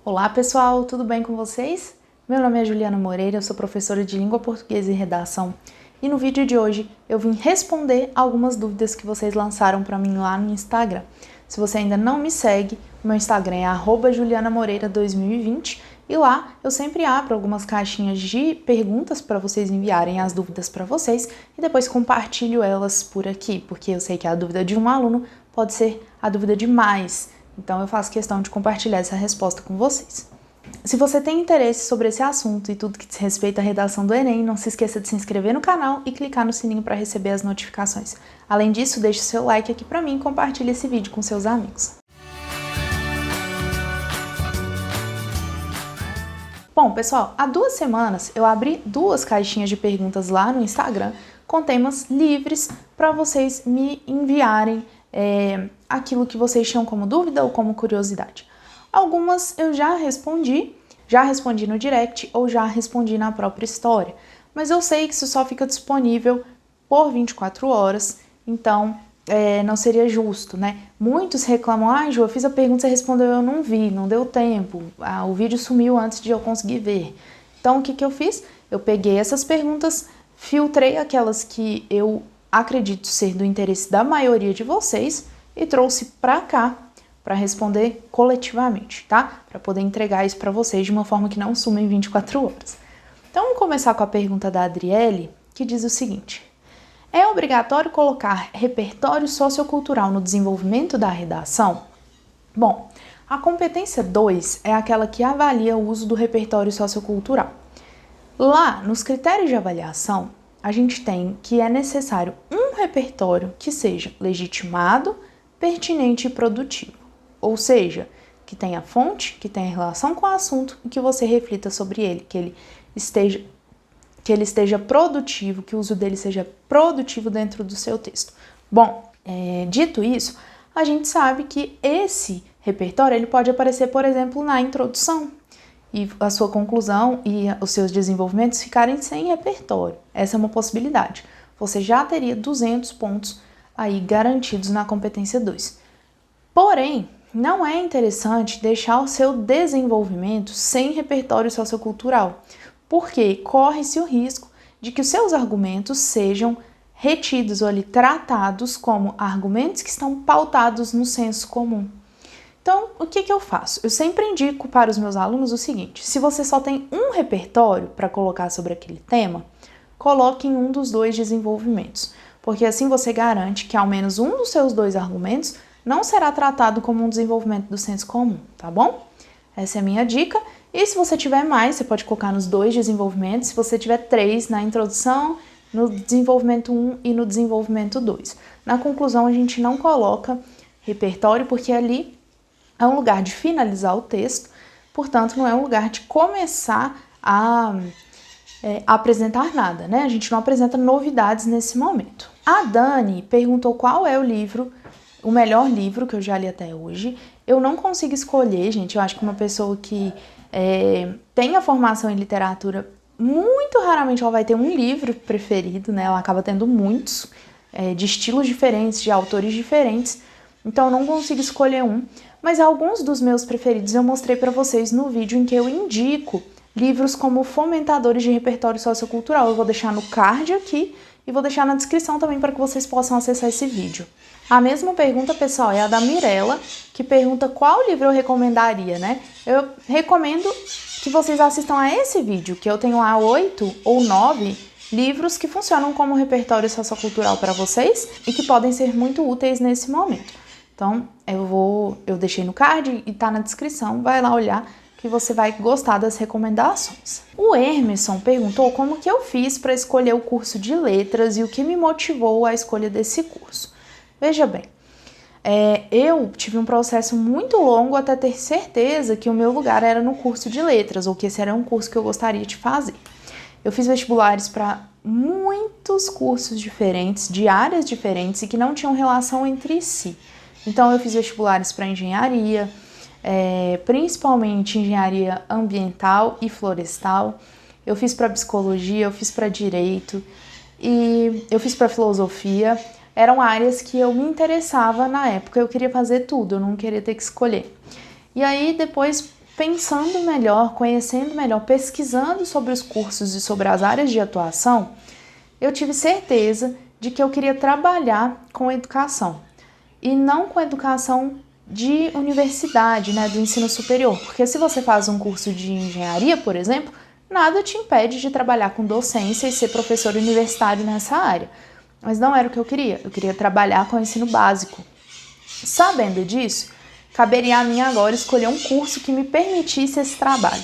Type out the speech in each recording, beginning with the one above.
Olá pessoal, tudo bem com vocês? Meu nome é Juliana Moreira, eu sou professora de Língua Portuguesa e Redação e no vídeo de hoje eu vim responder algumas dúvidas que vocês lançaram para mim lá no Instagram. Se você ainda não me segue, meu Instagram é @julianamoreira2020 e lá eu sempre abro algumas caixinhas de perguntas para vocês enviarem as dúvidas para vocês e depois compartilho elas por aqui, porque eu sei que a dúvida de um aluno pode ser a dúvida de mais. Então eu faço questão de compartilhar essa resposta com vocês. Se você tem interesse sobre esse assunto e tudo que diz respeito à redação do Enem, não se esqueça de se inscrever no canal e clicar no sininho para receber as notificações. Além disso, deixe seu like aqui para mim e compartilhe esse vídeo com seus amigos. Bom, pessoal, há 2 semanas eu abri 2 caixinhas de perguntas lá no Instagram com temas livres para vocês me enviarem aquilo que vocês tinham como dúvida ou como curiosidade. Algumas eu já respondi no direct ou já respondi na própria história, mas eu sei que isso só fica disponível por 24 horas, então não seria justo, né? Muitos reclamam, Ju, eu fiz a pergunta, você respondeu, eu não vi, não deu tempo, o vídeo sumiu antes de eu conseguir ver. Então o que eu fiz? Eu peguei essas perguntas, filtrei aquelas que eu acredito ser do interesse da maioria de vocês e trouxe para cá para responder coletivamente, tá? Para poder entregar isso para vocês de uma forma que não suma em 24 horas. Então vamos começar com a pergunta da Adriele, que diz o seguinte: é obrigatório colocar repertório sociocultural no desenvolvimento da redação? Bom, a competência 2 é aquela que avalia o uso do repertório sociocultural. Lá, nos critérios de avaliação, a gente tem que é necessário um repertório que seja legitimado, pertinente e produtivo. Ou seja, que tenha fonte, que tenha relação com o assunto e que você reflita sobre ele, que ele esteja produtivo, que o uso dele seja produtivo dentro do seu texto. Bom, dito isso, a gente sabe que esse repertório ele pode aparecer, por exemplo, na introdução e a sua conclusão e os seus desenvolvimentos ficarem sem repertório. Essa é uma possibilidade. Você já teria 200 pontos aí garantidos na competência 2. Porém, não é interessante deixar o seu desenvolvimento sem repertório sociocultural, porque corre-se o risco de que os seus argumentos sejam retidos ou ali tratados como argumentos que estão pautados no senso comum. Então, o que eu faço? Eu sempre indico para os meus alunos o seguinte: se você só tem um repertório para colocar sobre aquele tema, coloque em um dos 2 desenvolvimentos, porque assim você garante que ao menos um dos seus 2 argumentos não será tratado como um desenvolvimento do senso comum, tá bom? Essa é a minha dica. E se você tiver mais, você pode colocar nos 2 desenvolvimentos. Se você tiver 3 na introdução, no desenvolvimento 1 e no desenvolvimento 2. Na conclusão, a gente não coloca repertório, porque ali é um lugar de finalizar o texto, portanto, não é um lugar de começar a apresentar nada, né? A gente não apresenta novidades nesse momento. A Dani perguntou qual é o melhor livro que eu já li até hoje. Eu não consigo escolher, gente. Eu acho que uma pessoa que tem a formação em literatura, muito raramente ela vai ter um livro preferido, né? Ela acaba tendo muitos, de estilos diferentes, de autores diferentes. Então eu não consigo escolher um. Mas alguns dos meus preferidos eu mostrei para vocês no vídeo em que eu indico livros como fomentadores de repertório sociocultural. Eu vou deixar no card aqui e vou deixar na descrição também para que vocês possam acessar esse vídeo. A mesma pergunta, pessoal, é a da Mirella, que pergunta qual livro eu recomendaria, né? Eu recomendo que vocês assistam a esse vídeo, que eu tenho lá 8 ou 9 livros que funcionam como repertório sociocultural para vocês e que podem ser muito úteis nesse momento. Então, eu deixei no card e tá na descrição, vai lá olhar que você vai gostar das recomendações. O Emerson perguntou como que eu fiz para escolher o curso de letras e o que me motivou à escolha desse curso. Veja bem, eu tive um processo muito longo até ter certeza que o meu lugar era no curso de letras, ou que esse era um curso que eu gostaria de fazer. Eu fiz vestibulares para muitos cursos diferentes, de áreas diferentes e que não tinham relação entre si. Então eu fiz vestibulares para engenharia, principalmente engenharia ambiental e florestal. Eu fiz para psicologia, eu fiz para direito e eu fiz para filosofia. Eram áreas que eu me interessava na época, eu queria fazer tudo, eu não queria ter que escolher. E aí depois pensando melhor, conhecendo melhor, pesquisando sobre os cursos e sobre as áreas de atuação, eu tive certeza de que eu queria trabalhar com educação e não com educação de universidade, né, do ensino superior, porque se você faz um curso de engenharia, por exemplo, nada te impede de trabalhar com docência e ser professor universitário nessa área, mas não era o que eu queria trabalhar com o ensino básico. Sabendo disso, caberia a mim agora escolher um curso que me permitisse esse trabalho.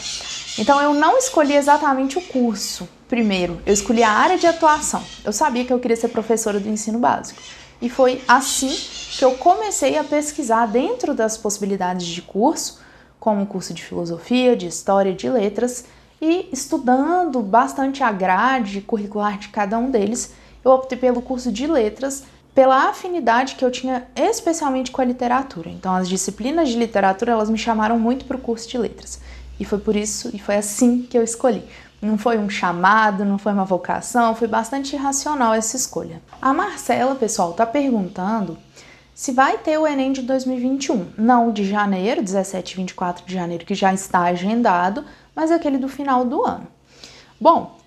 Então eu não escolhi exatamente o curso primeiro, eu escolhi a área de atuação. Eu sabia que eu queria ser professora do ensino básico. E foi assim que eu comecei a pesquisar dentro das possibilidades de curso, como curso de filosofia, de história, de letras, e estudando bastante a grade curricular de cada um deles, eu optei pelo curso de letras, pela afinidade que eu tinha especialmente com a literatura. Então as disciplinas de literatura, elas me chamaram muito para o curso de letras. E foi por isso, e foi assim que eu escolhi. Não foi um chamado, não foi uma vocação, foi bastante irracional essa escolha. A Marcela, pessoal, está perguntando se vai ter o Enem de 2021. Não de janeiro, 17 e 24 de janeiro, que já está agendado, mas aquele do final do ano. Bom,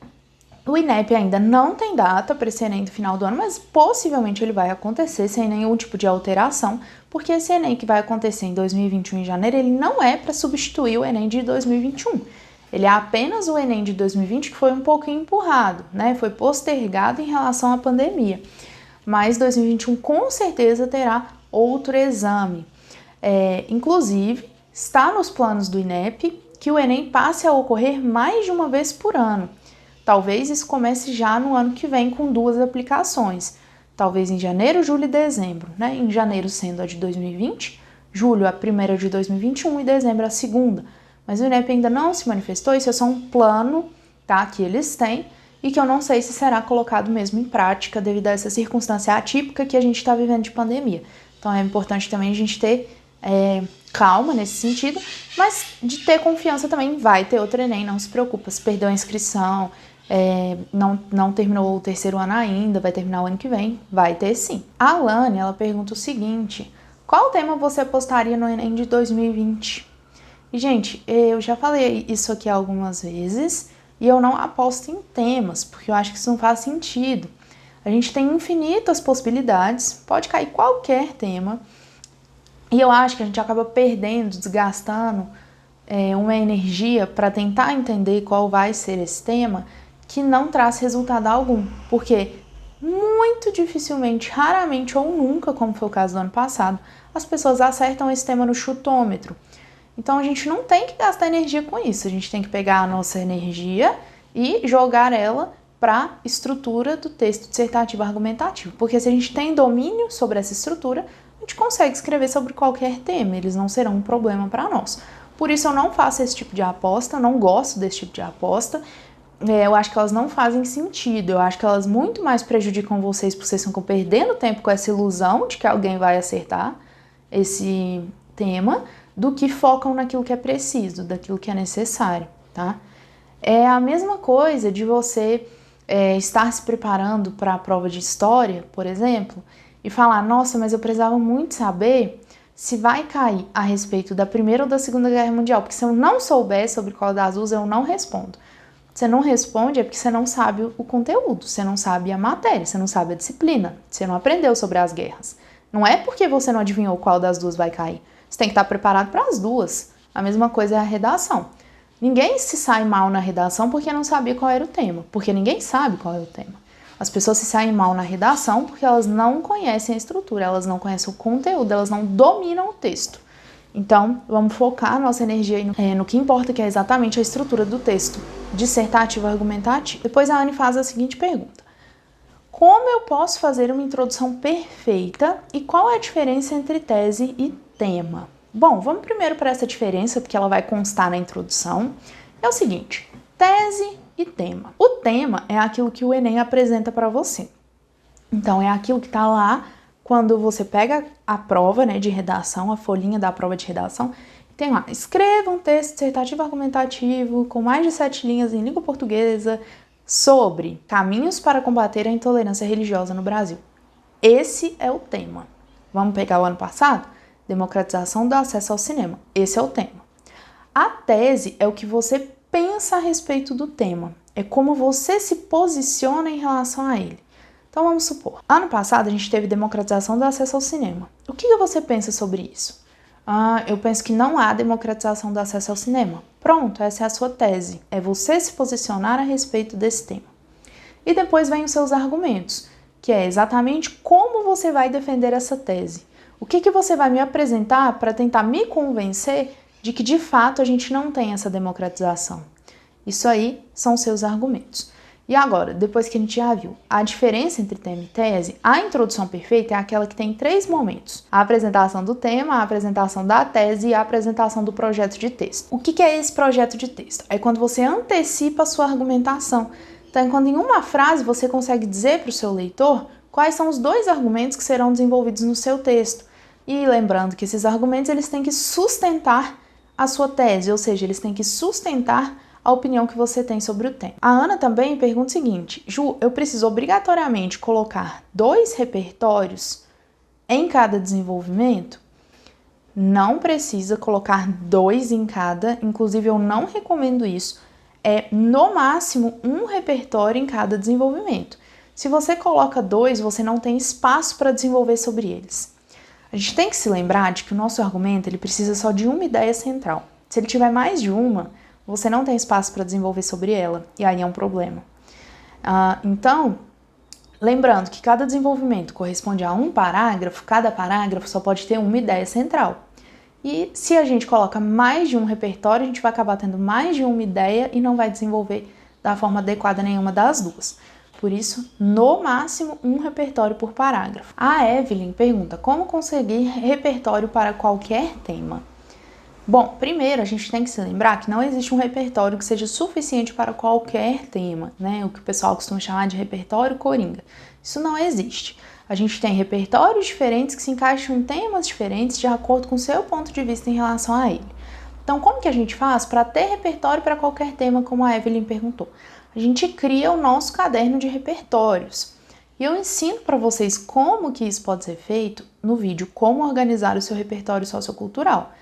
o INEP ainda não tem data para esse Enem do final do ano, mas possivelmente ele vai acontecer sem nenhum tipo de alteração, porque esse Enem que vai acontecer em 2021 em janeiro, ele não é para substituir o Enem de 2021. Ele é apenas o Enem de 2020 que foi um pouquinho empurrado, né? Foi postergado em relação à pandemia. Mas 2021 com certeza terá outro exame. Inclusive, está nos planos do INEP que o Enem passe a ocorrer mais de uma vez por ano. Talvez isso comece já no ano que vem com 2 aplicações. Talvez em janeiro, julho e dezembro, né? Em janeiro sendo a de 2020, julho a primeira de 2021 e dezembro a segunda. Mas o INEP ainda não se manifestou, isso é só um plano, tá, que eles têm e que eu não sei se será colocado mesmo em prática devido a essa circunstância atípica que a gente está vivendo de pandemia. Então é importante também a gente ter calma nesse sentido, mas de ter confiança também, vai ter outro Enem, não se preocupa, se perdeu a inscrição, não terminou o 3º ano ainda, vai terminar o ano que vem, vai ter sim. A Alane, ela pergunta o seguinte: qual tema você apostaria no Enem de 2020? E, gente, eu já falei isso aqui algumas vezes e eu não aposto em temas, porque eu acho que isso não faz sentido. A gente tem infinitas possibilidades, pode cair qualquer tema, e eu acho que a gente acaba perdendo, desgastando uma energia para tentar entender qual vai ser esse tema que não traz resultado algum, porque muito dificilmente, raramente ou nunca, como foi o caso do ano passado, as pessoas acertam esse tema no chutômetro. Então a gente não tem que gastar energia com isso, a gente tem que pegar a nossa energia e jogar ela para a estrutura do texto dissertativo argumentativo, porque se a gente tem domínio sobre essa estrutura, a gente consegue escrever sobre qualquer tema, eles não serão um problema para nós. Por isso eu não faço esse tipo de aposta, não gosto desse tipo de aposta, eu acho que elas não fazem sentido, eu acho que elas muito mais prejudicam vocês, porque vocês ficam perdendo tempo com essa ilusão de que alguém vai acertar esse tema, do que focam naquilo que é preciso, daquilo que é necessário, tá? É a mesma coisa de você estar se preparando para a prova de história, por exemplo, e falar, nossa, mas eu precisava muito saber se vai cair a respeito da Primeira ou da Segunda Guerra Mundial, porque se eu não souber sobre qual das duas, eu não respondo. Você não responde é porque você não sabe o conteúdo, você não sabe a matéria, você não sabe a disciplina, você não aprendeu sobre as guerras. Não é porque você não adivinhou qual das duas vai cair. Você tem que estar preparado para as duas. A mesma coisa é a redação. Ninguém se sai mal na redação porque não sabia qual era o tema, porque ninguém sabe qual é o tema. As pessoas se saem mal na redação porque elas não conhecem a estrutura, elas não conhecem o conteúdo, elas não dominam o texto. Então, vamos focar a nossa energia no que importa, que é exatamente a estrutura do texto dissertativo argumentativo. Depois a Anne faz a seguinte pergunta: como eu posso fazer uma introdução perfeita e qual é a diferença entre tese e tema? Bom, vamos primeiro para essa diferença, porque ela vai constar na introdução. É o seguinte: tese e tema. O tema é aquilo que o Enem apresenta para você. Então, é aquilo que está lá quando você pega a prova, né, de redação, a folhinha da prova de redação, tem lá: escreva um texto dissertativo argumentativo com mais de 7 linhas em língua portuguesa sobre caminhos para combater a intolerância religiosa no Brasil. Esse é o tema. Vamos pegar o ano passado? Democratização do acesso ao cinema. Esse é o tema. A tese é o que você pensa a respeito do tema, é como você se posiciona em relação a ele. Então vamos supor, ano passado a gente teve democratização do acesso ao cinema. O que você pensa sobre isso? Eu penso que não há democratização do acesso ao cinema. Pronto, essa é a sua tese, é você se posicionar a respeito desse tema. E depois vem os seus argumentos, que é exatamente como você vai defender essa tese. O que você vai me apresentar para tentar me convencer de que de fato a gente não tem essa democratização. Isso aí são os seus argumentos. E agora, depois que a gente já viu a diferença entre tema e tese, a introdução perfeita é aquela que tem 3 momentos: a apresentação do tema, a apresentação da tese e a apresentação do projeto de texto. O que é esse projeto de texto? É quando você antecipa a sua argumentação. Então, é quando em uma frase você consegue dizer para o seu leitor quais são os 2 argumentos que serão desenvolvidos no seu texto. E lembrando que esses argumentos eles têm que sustentar a sua tese, ou seja, eles têm que sustentar a opinião que você tem sobre o tema. A Ana também pergunta o seguinte: Ju, eu preciso obrigatoriamente colocar 2 repertórios em cada desenvolvimento? Não precisa colocar 2 em cada, inclusive eu não recomendo isso. É no máximo 1 repertório em cada desenvolvimento. Se você coloca 2, você não tem espaço para desenvolver sobre eles. A gente tem que se lembrar de que o nosso argumento ele precisa só de uma ideia central. Se ele tiver mais de uma, você não tem espaço para desenvolver sobre ela, e aí é um problema. Então, lembrando que cada desenvolvimento corresponde a um parágrafo, cada parágrafo só pode ter uma ideia central. E se a gente coloca mais de um repertório, a gente vai acabar tendo mais de uma ideia e não vai desenvolver da forma adequada nenhuma das duas. Por isso, no máximo, 1 repertório por parágrafo. A Evelyn pergunta: como conseguir repertório para qualquer tema? Bom, primeiro a gente tem que se lembrar que não existe um repertório que seja suficiente para qualquer tema, né? O que o pessoal costuma chamar de repertório coringa. Isso não existe. A gente tem repertórios diferentes que se encaixam em temas diferentes de acordo com o seu ponto de vista em relação a ele. Então, como que a gente faz para ter repertório para qualquer tema, como a Evelyn perguntou? A gente cria o nosso caderno de repertórios. E eu ensino para vocês como que isso pode ser feito no vídeo Como Organizar o Seu Repertório Sociocultural.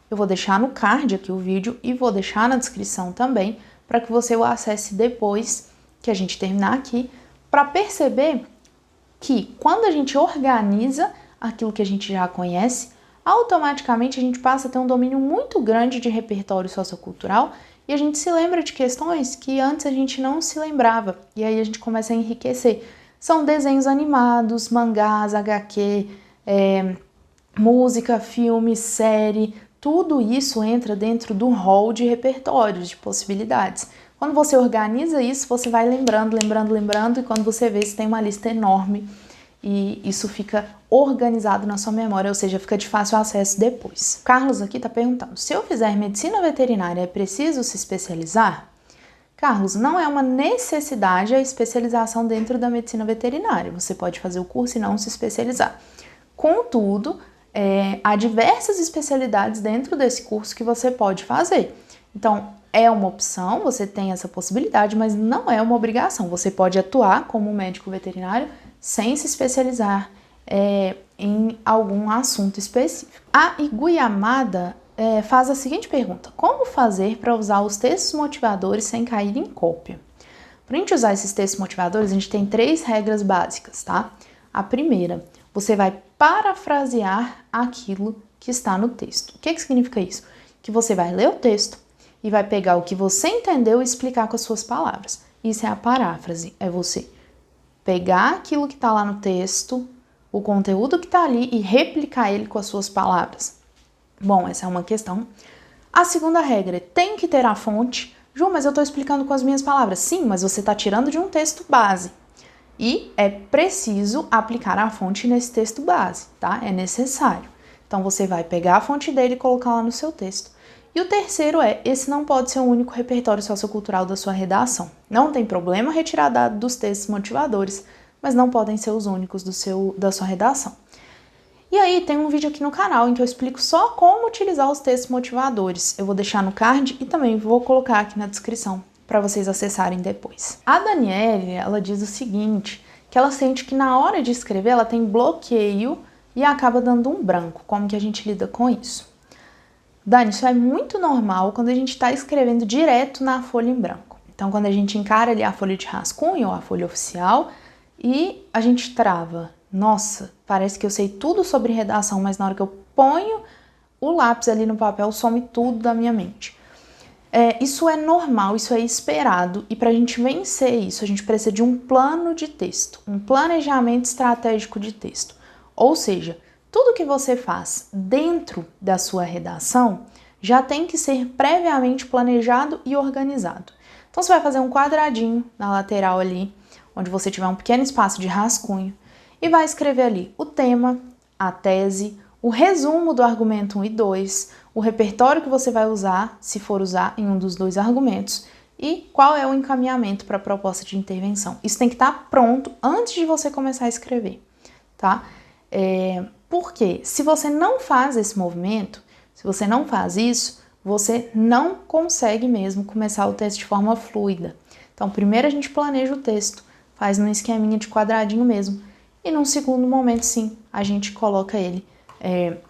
Eu vou deixar no card aqui o vídeo e vou deixar na descrição também para que você o acesse depois que a gente terminar aqui, para perceber que quando a gente organiza aquilo que a gente já conhece, automaticamente a gente passa a ter um domínio muito grande de repertório sociocultural e a gente se lembra de questões que antes a gente não se lembrava, e aí a gente começa a enriquecer. São desenhos animados, mangás, HQ, música, filme, série, tudo isso entra dentro do hall de repertórios, de possibilidades. Quando você organiza isso, você vai lembrando, e quando você vê, você tem uma lista enorme e isso fica organizado na sua memória, ou seja, fica de fácil acesso depois. Carlos aqui está perguntando: se eu fizer medicina veterinária, é preciso se especializar? Carlos, não é uma necessidade a especialização dentro da medicina veterinária. Você pode fazer o curso e não se especializar. Contudo, há diversas especialidades dentro desse curso que você pode fazer. Então, é uma opção, você tem essa possibilidade, mas não é uma obrigação. Você pode atuar como médico veterinário sem se especializar em algum assunto específico. A Iguiamada faz a seguinte pergunta: como fazer para usar os textos motivadores sem cair em cópia? Para a gente usar esses textos motivadores, a gente tem 3 regras básicas, tá? A primeira, você vai parafrasear aquilo que está no texto. O que significa isso? Que você vai ler o texto e vai pegar o que você entendeu e explicar com as suas palavras. Isso é a paráfrase, é você pegar aquilo que está lá no texto, o conteúdo que está ali e replicar ele com as suas palavras. Bom, essa é uma questão. A segunda regra é: tem que ter a fonte. Ju, mas eu estou explicando com as minhas palavras. Sim, mas você está tirando de um texto base. E é preciso aplicar a fonte nesse texto base, tá? É necessário. Então, você vai pegar a fonte dele e colocar lá no seu texto. E o terceiro esse não pode ser o único repertório sociocultural da sua redação. Não tem problema retirar dado dos textos motivadores, mas não podem ser os únicos da sua redação. E aí, tem um vídeo aqui no canal em que eu explico só como utilizar os textos motivadores. Eu vou deixar no card e também vou colocar aqui na descrição para vocês acessarem depois. A Daniele, ela diz o seguinte, que ela sente que na hora de escrever ela tem bloqueio e acaba dando um branco. Como que a gente lida com isso? Dani, isso é muito normal quando a gente está escrevendo direto na folha em branco. Então, quando a gente encara ali a folha de rascunho ou a folha oficial e a gente trava. Nossa, parece que eu sei tudo sobre redação, mas na hora que eu ponho o lápis ali no papel, some tudo da minha mente. Isso é normal, isso é esperado, e para a gente vencer isso, a gente precisa de um plano de texto, um planejamento estratégico de texto. Ou seja, tudo que você faz dentro da sua redação já tem que ser previamente planejado e organizado. Então você vai fazer um quadradinho na lateral ali, onde você tiver um pequeno espaço de rascunho, e vai escrever ali o tema, a tese, o resumo do argumento 1 e 2, o repertório que você vai usar, se for usar em um dos dois argumentos, e qual é o encaminhamento para a proposta de intervenção. Isso tem que estar pronto antes de você começar a escrever, tá? Porque se você não faz esse movimento, se você não faz isso, você não consegue mesmo começar o texto de forma fluida. Então, primeiro a gente planeja o texto, faz num esqueminha de quadradinho mesmo, e num segundo momento, sim, a gente coloca ele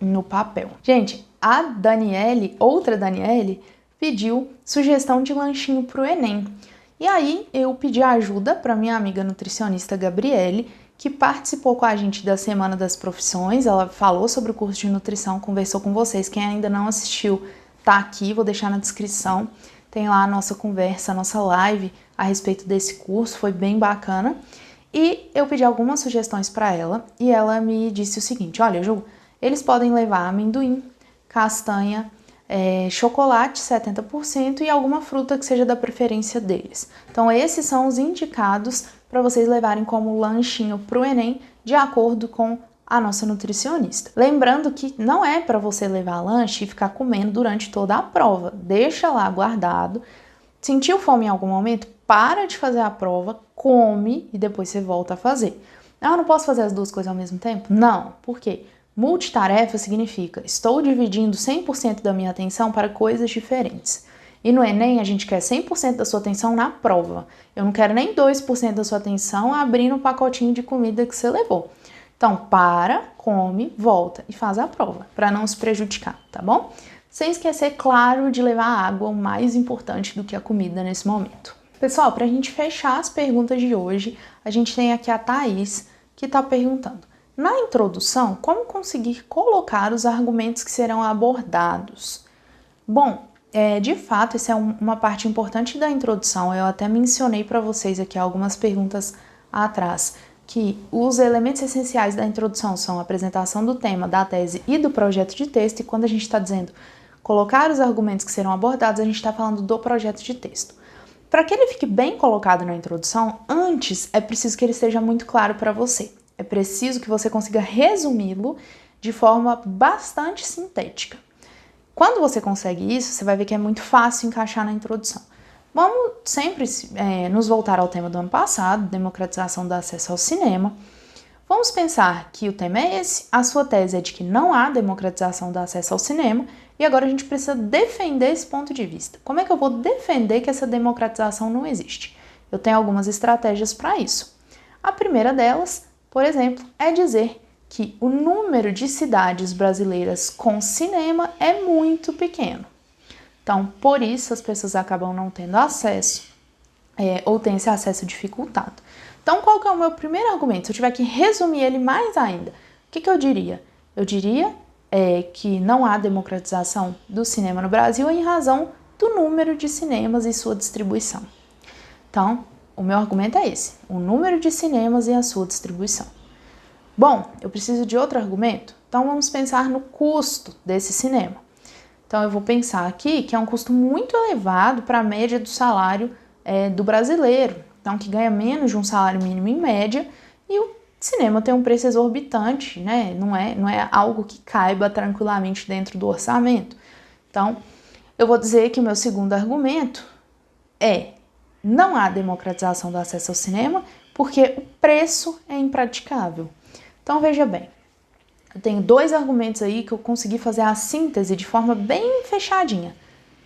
no papel. Gente, a Daniele, outra Daniele, pediu sugestão de lanchinho para o Enem. E aí eu pedi ajuda para minha amiga nutricionista Gabriele, que participou com a gente da Semana das Profissões. Ela falou sobre o curso de nutrição, conversou com vocês. Quem ainda não assistiu, tá aqui, vou deixar na descrição. Tem lá a nossa conversa, a nossa live a respeito desse curso, foi bem bacana. E eu pedi algumas sugestões para ela e ela me disse o seguinte: olha, Ju, eles podem levar amendoim, castanha, chocolate 70% e alguma fruta que seja da preferência deles. Então esses são os indicados para vocês levarem como lanchinho para o Enem, de acordo com a nossa nutricionista. Lembrando que não é para você levar lanche e ficar comendo durante toda a prova. Deixa lá guardado. Sentiu fome em algum momento? Para de fazer a prova, come e depois você volta a fazer. Ah, eu não posso fazer as duas coisas ao mesmo tempo? Não. Por quê? Multitarefa significa estou dividindo 100% da minha atenção para coisas diferentes. E no Enem a gente quer 100% da sua atenção na prova. Eu não quero nem 2% da sua atenção abrindo o pacotinho de comida que você levou. Então, para, come, volta e faz a prova, para não se prejudicar, tá bom? Sem esquecer, claro, de levar a água, o mais importante do que a comida nesse momento. Pessoal, para a gente fechar as perguntas de hoje, a gente tem aqui a Thaís, que está perguntando: na introdução, como conseguir colocar os argumentos que serão abordados? Bom, de fato, essa é uma parte importante da introdução. Eu até mencionei para vocês aqui algumas perguntas atrás, que os elementos essenciais da introdução são a apresentação do tema, da tese e do projeto de texto, e quando a gente está dizendo colocar os argumentos que serão abordados, a gente está falando do projeto de texto. Para que ele fique bem colocado na introdução, antes é preciso que ele esteja muito claro para você. É preciso que você consiga resumi-lo de forma bastante sintética. Quando você consegue isso, você vai ver que é muito fácil encaixar na introdução. Vamos sempre nos voltar ao tema do ano passado, democratização do acesso ao cinema. Vamos pensar que o tema é esse, a sua tese é de que não há democratização do acesso ao cinema, e agora a gente precisa defender esse ponto de vista. Como é que eu vou defender que essa democratização não existe? Eu tenho algumas estratégias para isso. A primeira delas, por exemplo, é dizer que o número de cidades brasileiras com cinema é muito pequeno. Então, por isso as pessoas acabam não tendo acesso ou têm esse acesso dificultado. Então, qual que é o meu primeiro argumento? Se eu tiver que resumir ele mais ainda, o que eu diria? Eu diria que não há democratização do cinema no Brasil em razão do número de cinemas e sua distribuição. Então, o meu argumento é esse, o número de cinemas e a sua distribuição. Bom, eu preciso de outro argumento? Então vamos pensar no custo desse cinema. Então eu vou pensar aqui que é um custo muito elevado para a média do salário do brasileiro, então que ganha menos de um salário mínimo em média, e o cinema tem um preço exorbitante, né? Não é algo que caiba tranquilamente dentro do orçamento. Então eu vou dizer que o meu segundo argumento é: não há democratização do acesso ao cinema porque o preço é impraticável. Então veja bem, eu tenho dois argumentos aí que eu consegui fazer a síntese de forma bem fechadinha.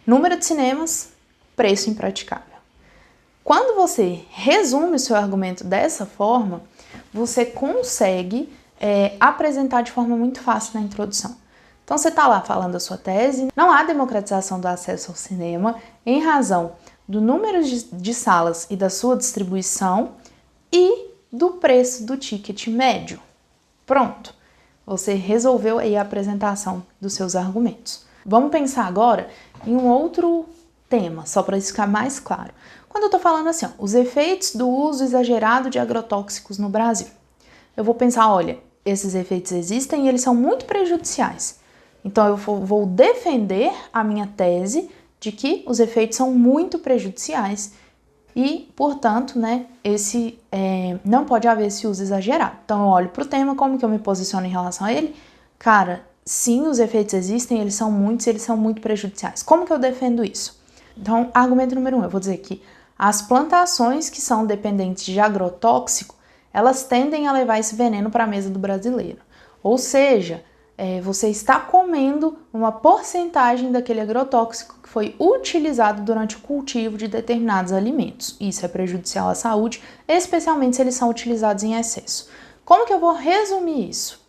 Número de cinemas, preço impraticável. Quando você resume o seu argumento dessa forma, você consegue apresentar de forma muito fácil na introdução. Então você está lá falando a sua tese, não há democratização do acesso ao cinema em razão do número de salas e da sua distribuição e do preço do ticket médio. Pronto, você resolveu aí a apresentação dos seus argumentos. Vamos pensar agora em um outro tema, só para isso ficar mais claro. Quando eu estou falando assim, ó, os efeitos do uso exagerado de agrotóxicos no Brasil, eu vou pensar, olha, esses efeitos existem e eles são muito prejudiciais. Então eu vou defender a minha tese de que os efeitos são muito prejudiciais e, portanto, né, não pode haver esse uso exagerado. Então eu olho para o tema, como que eu me posiciono em relação a ele? Cara, sim, os efeitos existem, eles são muito prejudiciais. Como que eu defendo isso? Então, argumento número 1, eu vou dizer que as plantações que são dependentes de agrotóxico, elas tendem a levar esse veneno para a mesa do brasileiro. Ou seja, você está comendo uma porcentagem daquele agrotóxico que foi utilizado durante o cultivo de determinados alimentos. Isso é prejudicial à saúde, especialmente se eles são utilizados em excesso. Como que eu vou resumir isso?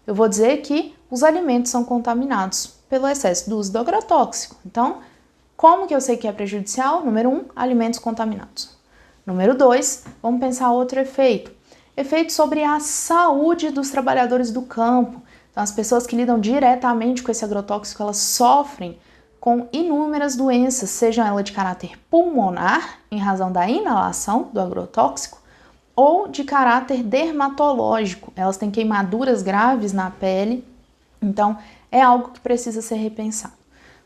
Eu vou dizer que os alimentos são contaminados pelo excesso do uso do agrotóxico. Então, como que eu sei que é prejudicial? Número 1, alimentos contaminados. Número 2, vamos pensar outro efeito. Efeito sobre a saúde dos trabalhadores do campo. Então, as pessoas que lidam diretamente com esse agrotóxico, elas sofrem com inúmeras doenças, sejam elas de caráter pulmonar, em razão da inalação do agrotóxico, ou de caráter dermatológico. Elas têm queimaduras graves na pele, então é algo que precisa ser repensado.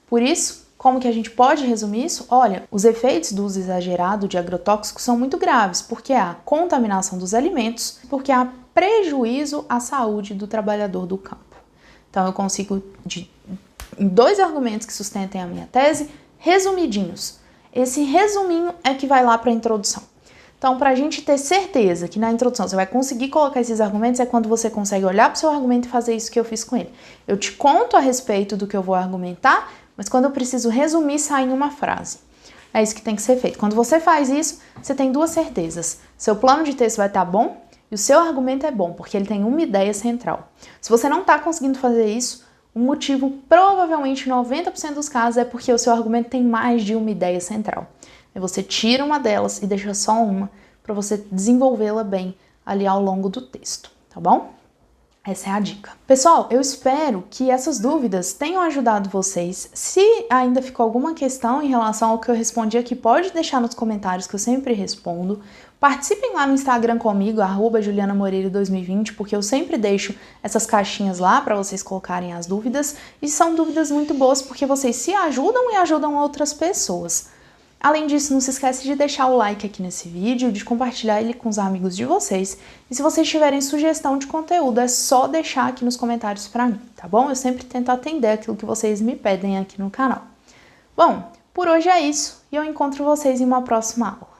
Por isso, como que a gente pode resumir isso? Olha, os efeitos do uso exagerado de agrotóxicos são muito graves, porque há contaminação dos alimentos, porque há prejuízo à saúde do trabalhador do campo. Então eu consigo, em 2 argumentos que sustentem a minha tese, resumidinhos. Esse resuminho é que vai lá para a introdução. Então, para a gente ter certeza que na introdução você vai conseguir colocar esses argumentos, é quando você consegue olhar para o seu argumento e fazer isso que eu fiz com ele. Eu te conto a respeito do que eu vou argumentar, mas quando eu preciso resumir, sai em uma frase. É isso que tem que ser feito. Quando você faz isso, você tem 2 certezas. Seu plano de texto vai estar bom e o seu argumento é bom, porque ele tem uma ideia central. Se você não está conseguindo fazer isso, o motivo, provavelmente 90% dos casos, é porque o seu argumento tem mais de uma ideia central. Aí você tira uma delas e deixa só uma para você desenvolvê-la bem ali ao longo do texto, tá bom? Essa é a dica. Pessoal, eu espero que essas dúvidas tenham ajudado vocês. Se ainda ficou alguma questão em relação ao que eu respondi aqui, pode deixar nos comentários que eu sempre respondo. Participem lá no Instagram comigo, @JulianaMoreira2020, porque eu sempre deixo essas caixinhas lá para vocês colocarem as dúvidas. E são dúvidas muito boas porque vocês se ajudam e ajudam outras pessoas. Além disso, não se esquece de deixar o like aqui nesse vídeo, de compartilhar ele com os amigos de vocês. E se vocês tiverem sugestão de conteúdo, é só deixar aqui nos comentários pra mim, tá bom? Eu sempre tento atender aquilo que vocês me pedem aqui no canal. Bom, por hoje é isso e eu encontro vocês em uma próxima aula.